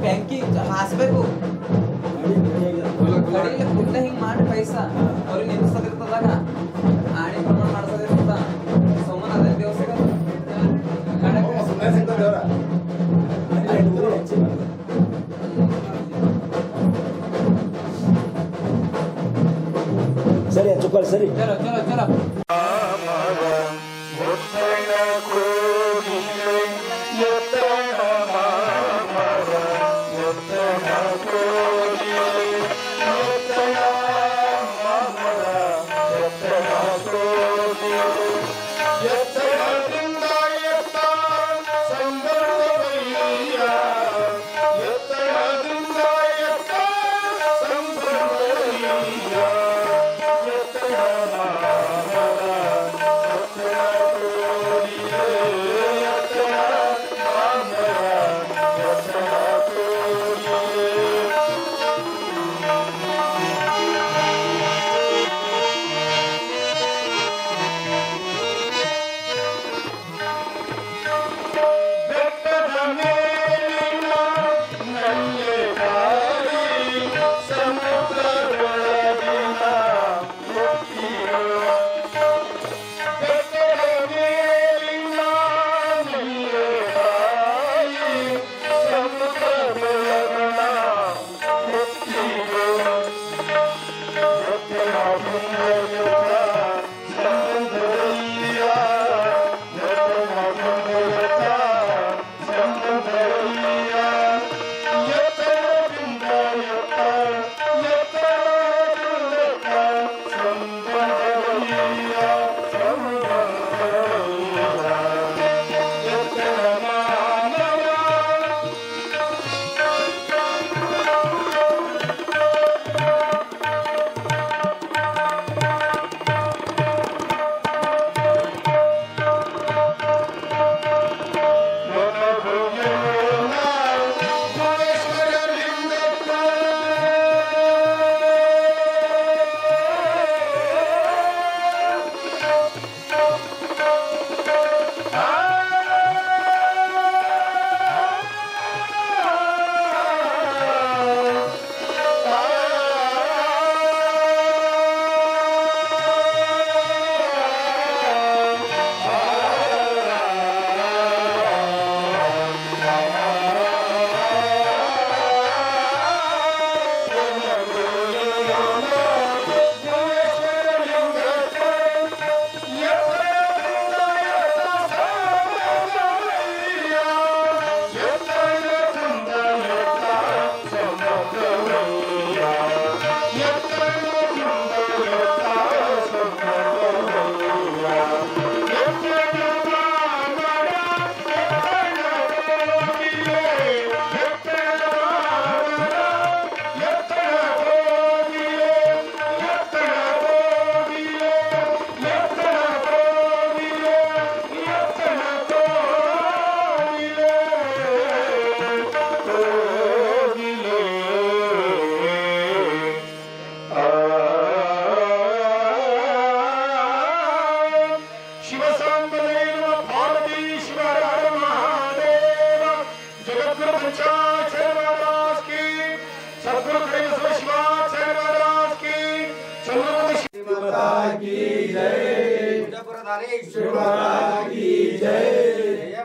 ಬ್ಯಾಂಕಿ ಹಾಸ್ಬೇಕು ಕುಡ್ಲ ಹಿಂಗ್ ಮಾಡಿ ಪೈಸಾ ಅವ್ರಿಗೆ ನೆನಸದಿರ್ತದಾಗ ಆಣಿ ಪ್ರಮಾಣ ಮಾಡ್ಸೋದಿರ್ತ ಸೋಮನ ಅದೇ ದೇವಸ್ಥಾನ ಸರಿ ಚುಪ್ಪಲ್ ಸರಿ ಚಲೋ ಚಲೋ ಚಲೋ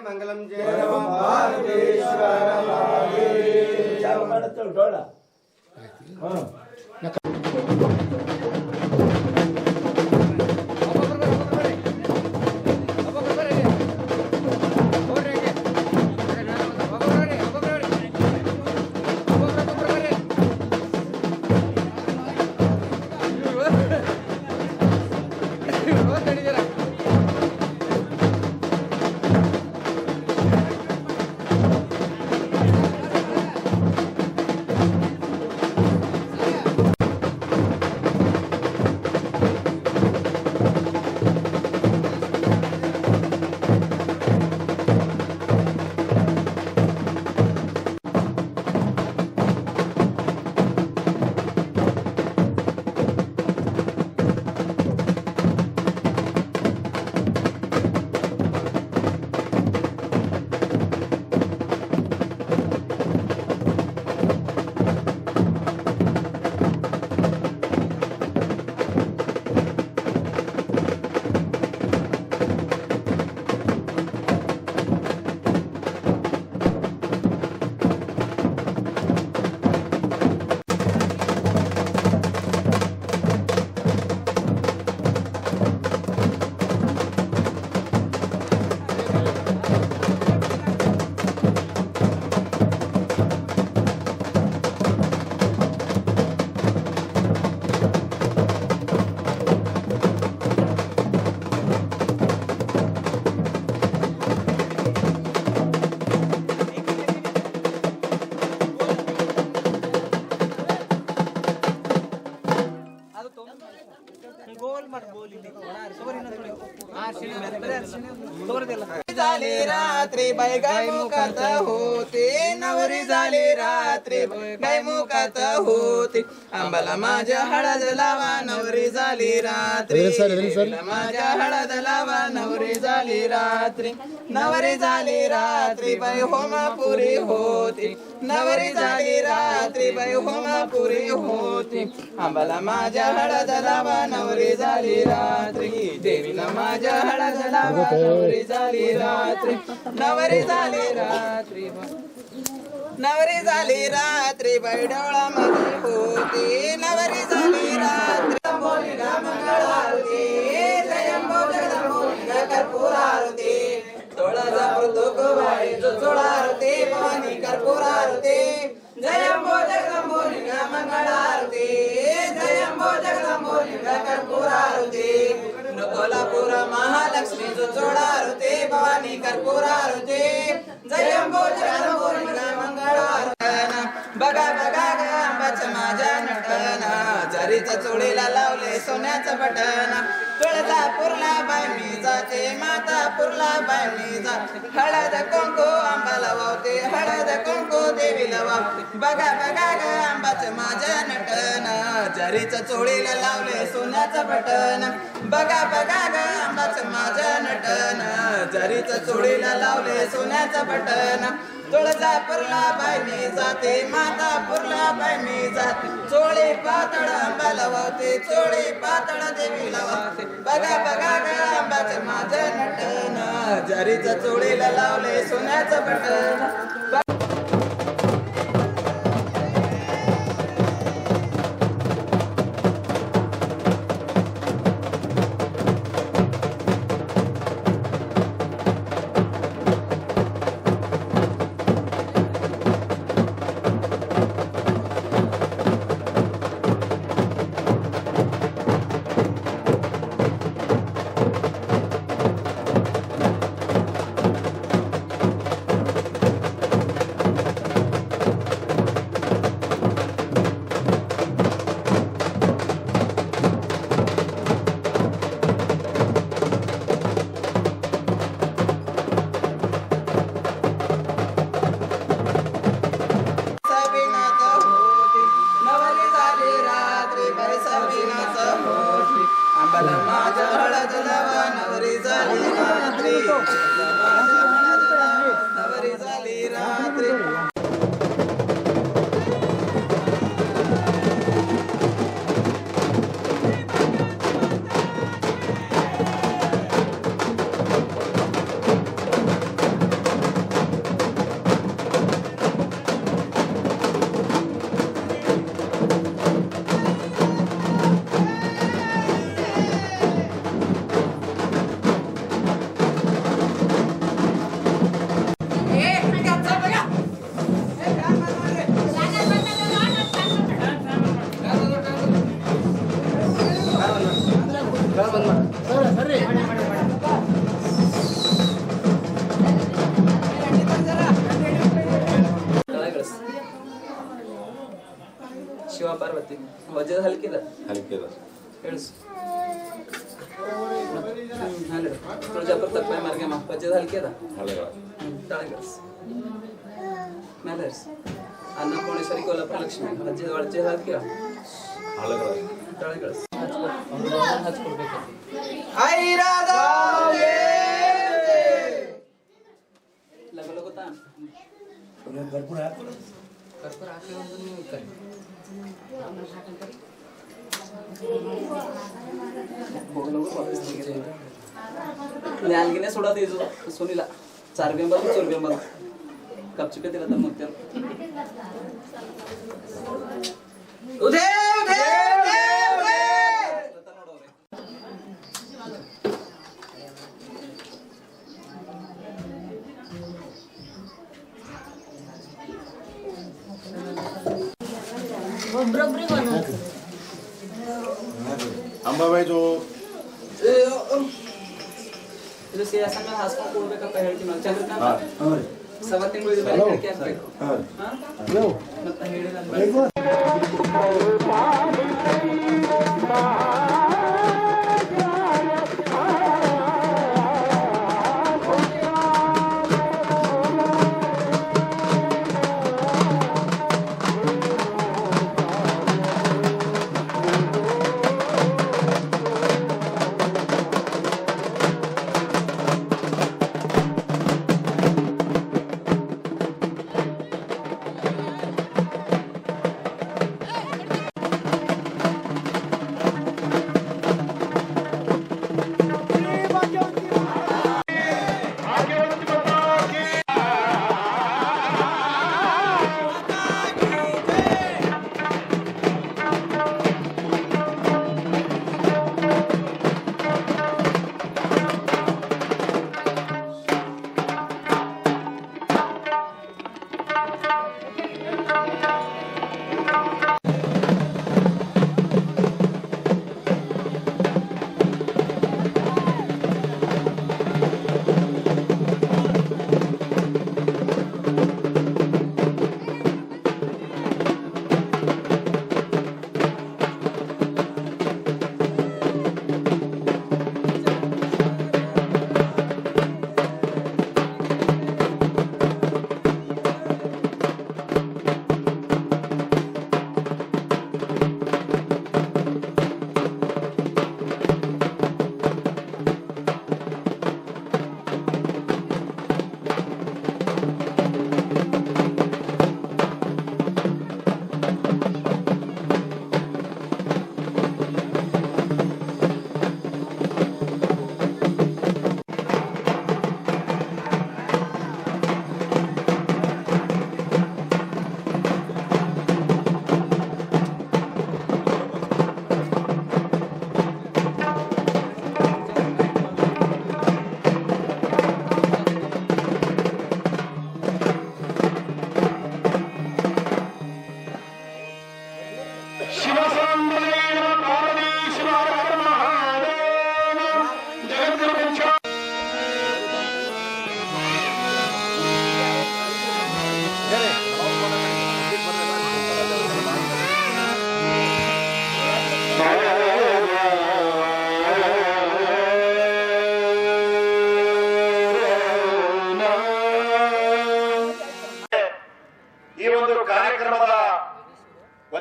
मंगलम जय झाली रात्री बाई गाय मुखात होते नवरी झाली रात्री गाय मुखात होते आंबाला माझ्या हळद लावा नवरी झाली रात्री माझ्या हळद लावा नवरी झाली रात्री नवरी झाली रात्री बाई होमापुरी होती नवरी झाली रात्री बाई होमापुरी होती आंबाला माझ्या हळद लावा नवरी झाली रात्री देवीला माझ्या हळद लावा नवरी झाली रात्री नवरी झाली रात्री नवरी झाली रात्री बाई डोळामध्ये होती नवरी झाली रात्री मंगळ आरती जयंबो जगदंबो कर्पूर आरती तोळा मृतक बाई जोड आरती भवानी कर्पूर आरती जयंबो जगदंबो मंगळ आरती जयंबो जगदंबो कर्पूर आरती कोल्हापूर महालक्ष्मी जोड आरती भवानी कर्पूर आरती जयंबो जगदंबो मंगळ आरती बघा बघा आंबाच्या माझ्या नटना जरीच्या चोळीला लावले सोन्याचं बटन तुळजापूरला बाई मी जाते मातापूरला बाई मी जाते हळद कुंकू आंबाला वावते हळद कुंकू देवीला वावते बघा बघा ग आंबाचं माझ्या नटन जरीच्या चोळीला लावले सोन्याचं बटन बघा बघा ग आंबाचं माझ्या नटन जरीच्या चोळीला लावले सोन्याचं बटन तुळजापूरला बाई मी जाते मातापूरला बाई मी जाते चोळी पातळ आंबाला वावते चोळी पातळ देवीला वावते बघा बघा ग आंबाचं माझं नटन जरीचं चोळीला लावले सोन्याचं बटन शिवा पार्वती वजन हलकेदा तुळजापूर तक्पाय मार्गे वजन हलकेदा तळगस मॅलर्स अन्नपूर्णेश्वरी कोल्हापूर लक्ष्मी वजन वळचे हलकेदा तळगस आई राधा लग लोक तान भरपूर न्यालगिने सोडा द्यायचो सोनीला 4 बेंबल 4 बेंबल कपचुके दिला तर मग त्या उधे उधे उधे अंबाबाई जो ಇದು ಸಿಯಾಸಂಗ ಹಾಸ್ಕೊಂಡು ಕೊಡ್ಬೇಕಪ್ಪ ಹೇಳ್ತೀನಿ ನಾನು ಚಂದ್ರಕಾಂತ್ ಸವ ತಿಂಗಳು ಮೇಲೆ ಹೇಳಿಕೆ ಹಾಕ್ಬೇಕು ಮತ್ತೆ ಹೇಳಿದ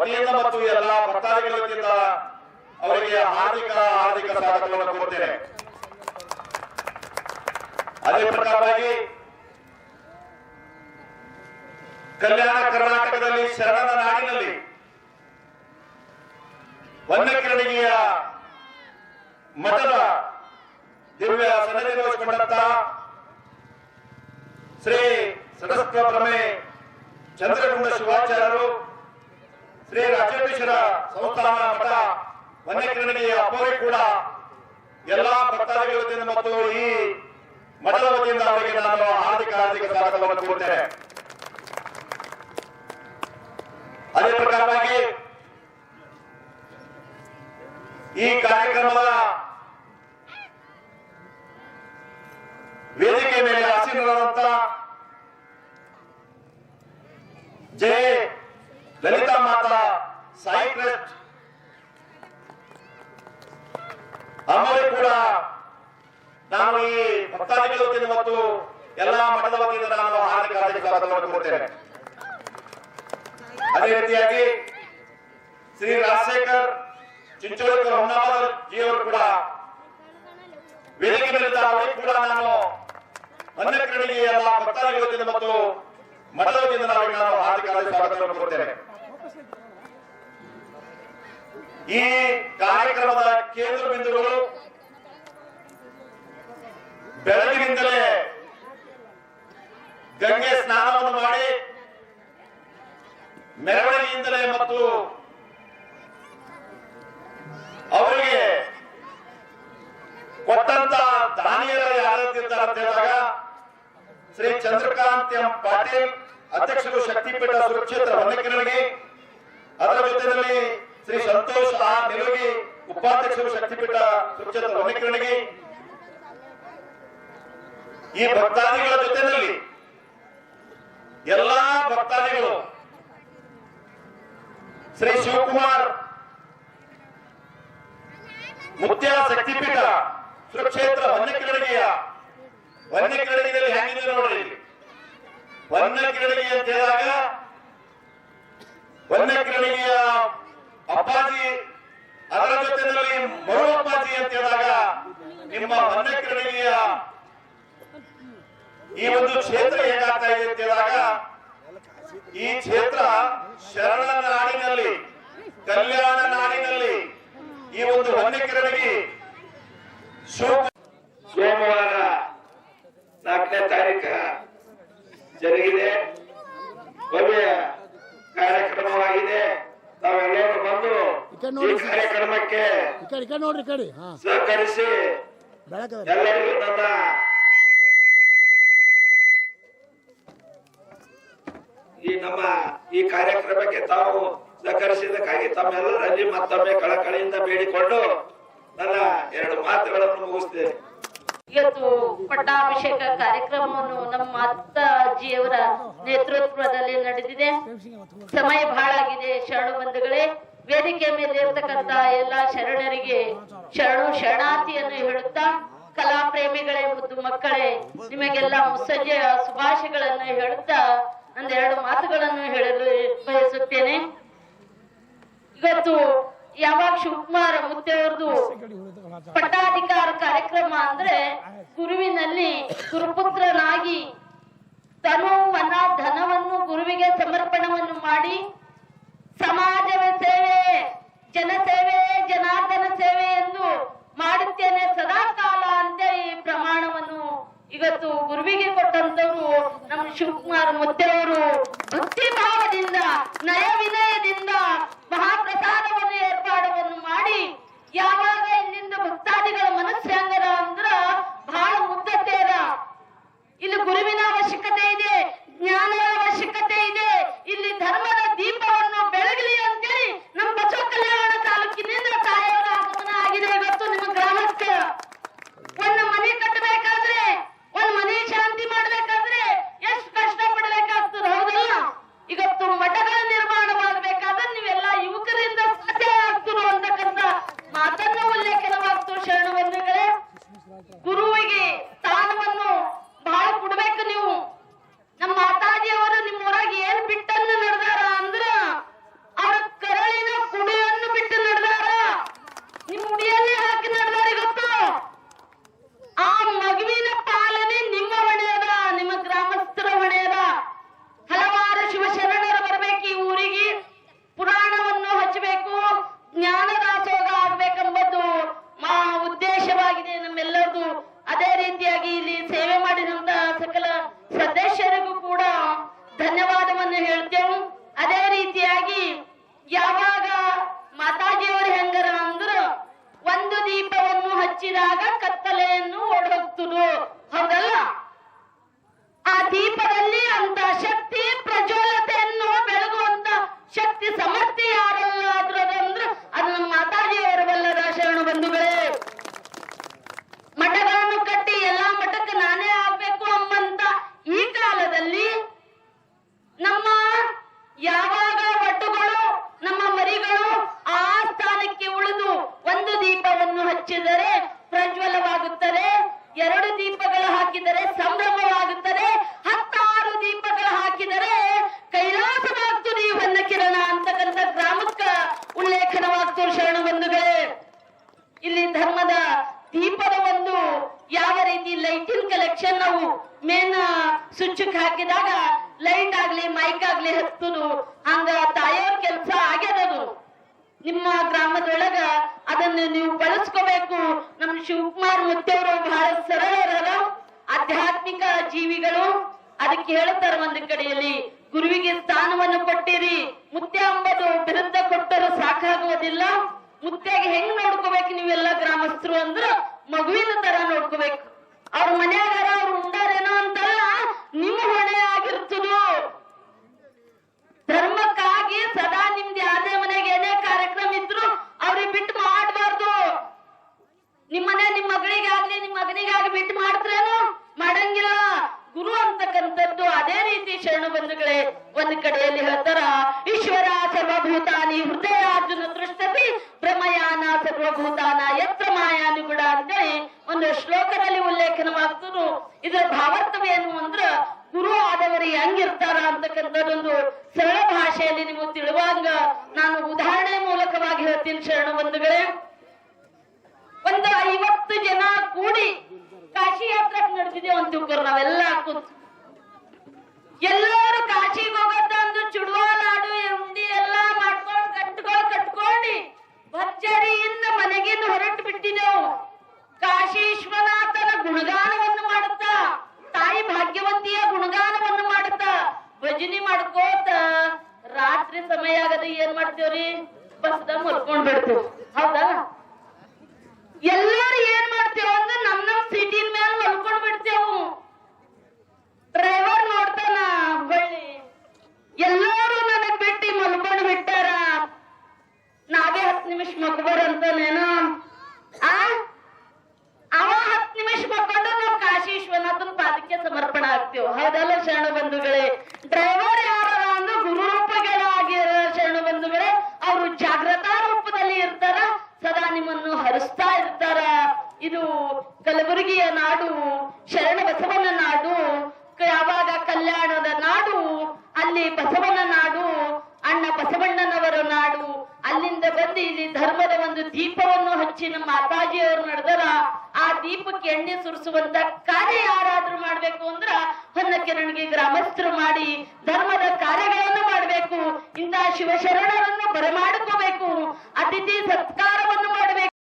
ವತಿಯಿಂದ ಮತ್ತು ಎಲ್ಲ ಭಕ್ತಾದಿಗಳ ವತಿಯಿಂದ ಅವರಿಗೆ ಹಾರ್ದಿಕ ಸ್ವಾಗತವನ್ನು ಕೋರುತ್ತೇನೆ. ಅದೇ ಪ್ರಕಾರವಾಗಿ ಕಲ್ಯಾಣ ಕರ್ನಾಟಕದಲ್ಲಿ ಶರಣರ ನಾಡಿನಲ್ಲಿ ವನ್ಯಕಿರಣಿಗೆಯ ಮಠದ ದಿವ್ಯ ಸನ್ನಿಧಿ ವಹಿಸಿಕೊಂಡಂತ ಶ್ರೀ ಸರಸ್ವತ ಪ್ರಮೆ ಚಂದ್ರಗುಂಡ ಶಿವಾಚಾರ್ಯರು, ಶ್ರೀ ರಾಜೇಶ್ವರ ಸಂಸ್ಥಾನ ಮಠ ವನ್ಯಕಿರಣಿಗೆಯ ಅಪ್ಪವೇ ಕೂಡ ಎಲ್ಲಾ ಭಕ್ತಾದಿಗಳ ವತಿಯಿಂದ ಮತ್ತು ಈ ಮಠದ ವತಿಯಿಂದ ಅವರಿಗೆ ನಾನು ಹಾರ್ದಿಕ ಸ್ವಾಗತವನ್ನು ಕೋರುತ್ತೇನೆ. ಅದೇ ಪ್ರಕಾರವಾಗಿ ಈ ಕಾರ್ಯಕ್ರಮದ ವೇದಿಕೆ ಮೇಲೆ ಆಸೀನರಾದಂತ ಜಯ ಲಲಿತಾ ಮಾತಾ ಸಾಯಿ ಟ್ರಸ್ಟ್ ಅಮ್ಮರು ಕೂಡ ನಾನು ಈ ಭಕ್ತಾದಿಗಳ ವತಿಯಿಂದ ಮತ್ತು ಎಲ್ಲಾ ಮಠದ ವತಿಯಿಂದ ನಾನು ಹಾರ್ದಿಕ ಸ್ವಾಗತವನ್ನು ಕೋರುತ್ತೇನೆ. ಅದೇ ರೀತಿಯಾಗಿ ಶ್ರೀ ರಾಜಶೇಖರ್ ಚಿಂಚೋಳಿಕರ್ ಹೊನ್ನಾವರ ಜಿಯವರು ಕೂಡ ವೇದಿಕೆ ಮೇಲಿದ್ದಾರೆ. ಅವರಿಗೆ ಕೂಡ ನಾನು ವನ್ಯಕಿರಣಿಗೆ ಎಲ್ಲ ಭಕ್ತಾದಿಗಳ ವತಿಯಿಂದ ಮತ್ತು ಮಠದ ವತಿಯಿಂದ ನಾನು ಹಾರ್ದಿಕ ಸ್ವಾಗತವನ್ನು ಕೋರುತ್ತೇನೆ. ಈ ಕಾರ್ಯಕ್ರಮದ ಕೇಂದ್ರ ಬಿಂದುಗಳು ಬೆಳಗಿನಿಂದಲೇ ಗಂಗೆ ಸ್ನಾನವನ್ನು ಮಾಡಿ ಮೆರವಣಿಗೆಯಿಂದಲೇ ಮತ್ತು ಅವರಿಗೆ ಕೊಟ್ಟಂತ ದಾನಿಯರ ಯಾರಿದ್ದಾರೆ ಅಂತ ಹೇಳಿದಾಗ ಶ್ರೀ ಚಂದ್ರಕಾಂತ್ ಎಂ ಪಾಟೀಲ್ ಅಧ್ಯಕ್ಷರು ಶಕ್ತಿಪೀಠ ಸುರಕ್ಷೇತ್ರ ವನ್ಯಕಿರಣಿಗೆ, ಅದರ ಜೊತೆಯಲ್ಲಿ ಶ್ರೀ ಸಂತೋಷ್ ಆರ್ ನಿಲುಗಿ ಉಪಾಧ್ಯಕ್ಷರು ಶಕ್ತಿಪೀಠ ಸುರಕ್ಷೇತ್ರ ವನ್ಯಕಿರಣಿಗೆ, ಈ ಭಕ್ತಾದಿಗಳ ಜೊತೆಯಲ್ಲಿ ಎಲ್ಲಾ ಭಕ್ತಾದಿಗಳು ಶ್ರೀ ಶಿವಕುಮಾರ್ ಮುತ್ಯ ಶಕ್ತಿಪೀಠ ಸುರಕ್ಷೇತ್ರ ವನ್ಯಕಿರಣಿಗೆಯಲ್ಲಿ ಹೆಂಗಿದೆ ನೋಡ್ರಿ. ವನ್ಯಕಿರಣಿಗೆ ಅಂತ ಹೇಳಿದಾಗ ವನ್ಯಕಿರಣಿಗೆಯ ಅಪ್ಪಾಜಿ, ಅದರ ಜೊತೆಯಲ್ಲಿ ಮರು ಅಪ್ಪಾಜಿ ಅಂತ ಹೇಳಿದಾಗ ನಿಮ್ಮ ವನ್ಯಕಿರಣಿಗೆಯ ಈ ಒಂದು ಕ್ಷೇತ್ರ ಹೇಗಾಗ್ತಾ ಇದೆ ಅಂತ ಹೇಳಿದಾಗ ಈ ಕ್ಷೇತ್ರ ಶರಣರ ನಾಡಿನಲ್ಲಿ, ಕಲ್ಯಾಣ ನಾಡಿನಲ್ಲಿ ಈ ಒಂದು ವನ್ಯಕಿರಣಿಗೆ ಸೋಮವಾರ 4ನೇ ತಾರೀಕು ಜರುಗಿದೆ. ಭವ್ಯ ಕಾರ್ಯಕ್ರಮವಾಗಿದೆ. ತಾವೆಲ್ಲರೂ ಬಂದು ಈ ಕಾರ್ಯಕ್ರಮಕ್ಕೆ ಸಹಕರಿಸಿ ಎಲ್ಲರಿಗೂ ನನ್ನ ಈ ಕಾರ್ಯಕ್ರಮಕ್ಕೆ ತಾವು ಸಹಕರಿಸಿದ್ದಕ್ಕಾಗಿ ತಮ್ಮೆಲ್ಲರಲ್ಲಿ ಮತ್ತೊಮ್ಮೆ ಕಳಕಳಿಯಿಂದ ಬೇಡಿಕೊಂಡು ನನ್ನ 2 ಮಾತುಗಳನ್ನು ಮುಗಿಸ್ತೇನೆ. ಇವತ್ತು ಪಟ್ಟಾಭಿಷೇಕ ಕಾರ್ಯಕ್ರಮವನ್ನು ನಮ್ಮ ಅಜ್ಜಿಯವರ ನೇತೃತ್ವದಲ್ಲಿ ನಡೆದಿದೆ. ಸಮಯ ಬಹಳ ಆಗಿದೆ. ಶರಣು ಬಂಧುಗಳೇ, ವೇದಿಕೆ ಮೇಲೆ ಇರತಕ್ಕಂತ ಎಲ್ಲಾ ಶರಣರಿಗೆ ಶರಣಾರ್ಥಿಯನ್ನು ಹೇಳುತ್ತಾ, ಕಲಾ ಪ್ರೇಮಿಗಳೇ, ಮುದ್ದು ಮಕ್ಕಳೇ, ನಿಮಗೆಲ್ಲ ಮುಸ್ಸಂಜೆಯ ಶುಭಾಶಯಗಳನ್ನು ಹೇಳುತ್ತಾ 2 ಮಾತುಗಳನ್ನು ಹೇಳಲು ಬಯಸುತ್ತೇನೆ. ಇವತ್ತು ಯಾವಾಗ ಶಿವಕುಮಾರ್ ಮುತ್ತೆಯವ್ರದ್ದು ಪಟ್ಟಾಧಿಕಾರ ಕಾರ್ಯಕ್ರಮ ಅಂದ್ರೆ ಗುರುವಿನಲ್ಲಿ ಗುರುಪುತ್ರನಾಗಿ ಧನವನ್ನು ಗುರುವಿಗೆ ಸಮರ್ಪಣವನ್ನು ಮಾಡಿ ಸಮಾಜವ ಸೇವೆ, ಜನಸೇವೆ, ಜನಾರ್ದನ ಸೇವೆ ಎಂದು ಮಾಡುತ್ತೇನೆ ಸದಾ ಕಾಲ ಅಂತ ಈ ಪ್ರಮಾಣವನ್ನು ಇವತ್ತು ಗುರುವಿಗೆ ಕೊಟ್ಟಂತವ್ರು ನಮ್ಮ ಶಿವಕುಮಾರ್ ಮುತ್ತೆಯವರು ಭಕ್ತಿ ಭಾವದಿಂದ, ನಯ ವಿನಯದಿಂದ ಮಹಾಪ್ರಸಾದವನ್ನು ಏರ್ಪಾಡವನ್ನು ಮಾಡಿ ಯಾವಾಗ ಇಲ್ಲಿಂದ ಭಕ್ತಾದಿಗಳ ಮನಸ್ಸು ಹೆಂಗದ ಅಂದ್ರ ಬಹಳ ಮುದ್ದತೆಯದ. ಇಲ್ಲಿ ಗುರುವಿನ ಅವಶ್ಯಕತೆ ಇದೆ, ಜ್ಞಾನದ ಅವಶ್ಯಕತೆ ಇದೆ. ಇಲ್ಲಿ ಧರ್ಮದ ದೀಪವನ್ನು ಬೆಳಗಲಿ ಅಂತೇಳಿ ನಮ್ಮ ಬಸವ ಕಲ್ಯಾಣ ತಾಲೂಕಿನಿಂದ ತಾಯಿಯವರ ಆಗಮನ ಆಗಿದೆ. ಇವತ್ತು ನಿಮ್ಮ ಗ್ರಾಮಕ್ಕೆ ಒಂದು ಮನೆ ಕಟ್ಟಬೇಕಾದ್ರೆ, ಒಂದು ಮನೆ ಶಾಂತಿ ಮಾಡ್ಬೇಕಾದ್ರೆ ಎಷ್ಟು ಕಷ್ಟ ಪಡಬೇಕಾಗ್ತದೆ, ಹೌದಲ್ಲ? ಇವತ್ತು ಮಠಗಳ ನಿರ್ಮಾಣವಾಗಬೇಕಾದ್ರೆ ಧನ್ಯವಾದವನ್ನು ಹೇಳ್ತೇವೆ. ಅದೇ ರೀತಿಯಾಗಿ ಯಾವಾಗ ಮಾತಾಜಿಯವರು ಹೆಂಗರ ಅಂದ್ರ ಒಂದು ದೀಪವನ್ನು ಹಚ್ಚಿದಾಗ ಕತ್ತಲೆಯನ್ನು ಓಡೋಗ್ತುದು, ಹೌದಲ್ಲ? ಆ ದೀಪದಲ್ಲಿ ಅಂತ ಶಕ್ತಿ ಪ್ರಜ್ವಲತೆಯನ್ನು ಬೆಳಗುವಂತ ಶಕ್ತಿ ಸಮರ್ಥಿ ಯಾರಲ್ಲ ಅದ್ರದಂದ್ರ ಅದು ನಮ್ಮ ಮಾತಾಜಿಯವರವಲ್ಲದ ಶರಣ ಬಂಧುಗಳೇ. ಮಠಗಳನ್ನು ಕಟ್ಟಿ ಎಲ್ಲಾ ಮಠಕ್ಕೆ ನಾನೇ ಆಗ್ಬೇಕು ಅಂಬಂತ ಈ ಕಾಲದಲ್ಲಿ ನಮ್ಮ ಯಾವಾಗ ಒಟ್ಟುಗಳು ನಮ್ಮ ಮರಿಗಳು ಆ ಸ್ಥಾನಕ್ಕೆ ಉಳಿದು ಒಂದು ದೀಪವನ್ನು ಹಚ್ಚಿದರೆ ಪ್ರಜ್ವಲವಾಗುತ್ತದೆ, 2 ದೀಪಗಳು ಹಾಕಿದರೆ ಸಂಭ್ರಮವಾಗುತ್ತದೆ, 16 ದೀಪಗಳು ಹಾಕಿದರೆ ಕೈಲಾಸವಾಗ್ತದೆ ಈ ಹೊನ್ನ ಕಿರಣ ಅಂತಕ್ಕಂಥ ಗ್ರಾಮಕ್ಕ ಉಲ್ಲೇಖನವಾಗ್ತದೆ ಶರಣ ಬಂಧುಗಳೇ. ಇಲ್ಲಿ ಧರ್ಮದ ದೀಪದ ಒಂದು ಯಾವ ರೀತಿ ಲೈಟಿನ ಕಲೆಕ್ಷನ್ ನಾವು ಮೇನ್ ಸ್ವಿಚ್ ಹಾಕಿದಾಗ ಲೈಟ್ ಆಗ್ಲಿ ಮೈಕ್ ಆಗ್ಲಿ ಹತ್ತುದು, ಹಂಗ ತಾಯಿಯವ್ರ ಕೆಲಸ ಆಗ್ಯದದು. ನಿಮ್ಮ ಗ್ರಾಮದೊಳಗ ಅದನ್ನು ನೀವು ಬಳಸ್ಕೋಬೇಕು. ನಮ್ಮ ಶಿವಕುಮಾರ್ ಮುತ್ತೆಯವರು ಬಹಳ ಸರಳರ ಆಧ್ಯಾತ್ಮಿಕ ಜೀವಿಗಳು. ಅದಕ್ಕೆ ಹೇಳ್ತಾರ ಒಂದು ಕಡೆಯಲ್ಲಿ ಗುರುವಿಗೆ ಸ್ಥಾನವನ್ನು ಕೊಟ್ಟಿರಿ, ಮುತ್ತೆ ಅಂಬದು ಬಿರುದ್ಧ ಕೊಟ್ಟರು ಸಾಕಾಗುವುದಿಲ್ಲ. ಮುತ್ತೆಗೆ ಹೆಂಗ್ ನೋಡ್ಕೋಬೇಕು ನೀವೆಲ್ಲ ಗ್ರಾಮಸ್ಥರು ಅಂದ್ರ ಮಗುವಿನ ತರ ನೋಡ್ಕೋಬೇಕು. ಅವ್ರ ಮನ್ಯಾಗಾರ ಅವ್ರು ಉಂಡಾರೇನೋ ಅಂತಲ್ಲ, ನಿಮ್ಮ ಹೊಣೆ ಆಗಿರ್ತದೋ. ಧರ್ಮಕ್ಕಾಗಿ ಸದಾ ನಿಮ್ದು ಯಾರೇ ಮನೆಗೆ ಏನೇ ಕಾರ್ಯಕ್ರಮ ಇದ್ರು ಅವ್ರಿಗೆ ಬಿಟ್ಟು ಮಾಡಬಾರ್ದು. ನಿಮ್ಮನೆ ನಿಮ್ಮ ಮಗಳಿಗಾಗ್ಲಿ ನಿಮ್ಮ ಮಗನಿಗಾಗಿ ಬಿಟ್ಟು ಮಾಡ್ತಾರೇನು? ಮಾಡಂಗಿಲ್ಲ. ಗುರು ಅಂತಕ್ಕಂಥದ್ದು ಅದೇ ರೀತಿ ಶರಣ ಬಂಧುಗಳೇ. ಒಂದ್ ಕಡೆಯಲ್ಲಿ ಹೇಳ್ತಾರ, ಈಶ್ವರ ಸರ್ವಭೂತಾನಿ ಹೃದಯಾರ್ಜುನ ದೃಷ್ಟತಿ ಬ್ರಹ್ಮಯಾನ ಸರ್ವಭೂತಾನ ಯತ್ರ ಮಾಯಾನುಗುಣ ಅಂತೇಳಿ ಒಂದು ಶ್ಲೋಕದಲ್ಲಿ ಉಲ್ಲೇಖನವಾಗ್ತದೆ. ಇದರ ಭಾವಾರ್ಥವೇನು ಅಂದ್ರ ಗುರು ಆದವರು ಹೆಂಗಿರ್ತಾರ ಅಂತಕ್ಕಂಥದ್ದೊಂದು ಸರಳ ಭಾಷೆಯಲ್ಲಿ ನಿಮಗೆ ತಿಳುವಂಗ ನಾನು ಉದಾಹರಣೆ ಮೂಲಕವಾಗಿ ಹೇಳ್ತೀನಿ ಶರಣ ಬಂಧುಗಳೇ. ಒಂದು 50 ಜನ ಕೂಡಿ ಕಾಶಿ ಯಾತ್ರಕ್ಕೆ ನಡೆದಿದ್ದೇವೆ ಅಂತ ತಿಳ್ಕೊರು ನಾವೆಲ್ಲ ಕೂತು. ಎಲ್ಲರೂ ಕಾಶಿಗೆ ಹೋಗೋದಂದು ಚುಡುವ ಲಾಡು ಉಂಡಿ ಎಲ್ಲಾ ಮಾಡ್ಕೊಂಡು ಕಟ್ಕೊಂಡು ಭರ್ಜರಿಯಿಂದ ಮನೆಗಿಂದ ಹೊರಟು ಬಿಟ್ಟಿದ್ದೆವು. ಕಾಶೀಶ್ವನಾಥನ ಗುಣಗಾನವನ್ನು ಮಾಡುತ್ತಾ, ತಾಯಿ ಭಾಗ್ಯವಂತಿಯ ಗುಣಗಾನವನ್ನು ಮಾಡುತ್ತಾ ಭಜನಿ ಮಾಡ್ಕೋತ ರಾತ್ರಿ ಸಮಯ ಆಗದ ಏನ್ ಮಾಡ್ತೇವ್ರಿ, ಬಸ್ದಾಗ ಮಲ್ಕೊಂಡ್ ಬಿಡ್ತೇವ್. ಹೌದಾ? ಎಲ್ಲರೂ ಏನ್ ಮಾಡ್ತೇವ ಅಂದ್ರೆ ನಮ್ ಸೀಟಿನ ಮೇಲೆ ಮಲ್ಕೊಂಡ್ ಬಿಡ್ತೇವು. ಡ್ರೈವರ್ ನೋಡ್ತಾನ ಬಳ್ಳಿ, ಎಲ್ಲರೂ ನನಗ್ ಬಿಟ್ಟು ಮಲ್ಕೊಂಡ್ ಬಿಟ್ಟಾರ, ನಾವೇ 10 ನಿಮಿಷ ಮಕ್ಬರಂತಾನೇನೋ. ಅವ 10 ನಿಮಿಷ ಮಕ್ಕೊಂಡು ನಾವು ಕಾಶಿ ವಿಶ್ವನಾಥನ ಪಾದಕ್ಕೆ ಸಮರ್ಪಣೆ ಆಗ್ತೇವೆ. ಹೌದಲ್ಲ ಶರಣ ಬಂಧುಗಳೇ? ಡ್ರೈವರ್ ಯಾರ ಅಂದ್ರೆ ಗುರು ರೂಪಗಳಾಗಿರ ಶರಣ ಬಂಧುಗಳೇ. ಅವರು ಜಾಗೃತಾ ರೂಪದಲ್ಲಿ ಇರ್ತಾರ, ಸದಾ ನಿಮ್ಮನ್ನು ಹರಿಸ್ತಾ ಇರ್ತಾರ. ಇದು ಕಲಬುರಗಿಯ ನಾಡು, ಶರಣ ಬಸವನ ನಾಡು, ಯಾವಾಗ ಕಲ್ಯಾಣದ ನಾಡು, ಅಲ್ಲಿ ಬಸವನ ನಾಡು, ಅಣ್ಣ ಬಸವಣ್ಣನವರ ನಾಡು. ಅಲ್ಲಿಂದ ಬಂದು ಇಲ್ಲಿ ಧರ್ಮದ ಒಂದು ದೀಪವನ್ನು ಹಚ್ಚಿ ನಮ್ಮ ಮಾತಾಜಿಯವರು ನಡೆದರ ಆ ದೀಪಕ್ಕೆ ಎಣ್ಣೆ ಸುರಿಸುವಂತ ಕಾರ್ಯ ಯಾರಾದ್ರೂ ಮಾಡ್ಬೇಕು ಅಂದ್ರ ಹೊನ್ನಕೆರಣಿಗೆ ಗ್ರಾಮಸ್ಥರು ಮಾಡಿ ಧರ್ಮದ ಕಾರ್ಯಗಳನ್ನು ಮಾಡಬೇಕು. ಇಂತಹ ಶಿವಶರಣರನ್ನು ಬರಮಾಡಿಕೋಬೇಕು, ಅತಿಥಿ ಸತ್ಕಾರವನ್ನು ಮಾಡಬೇಕು.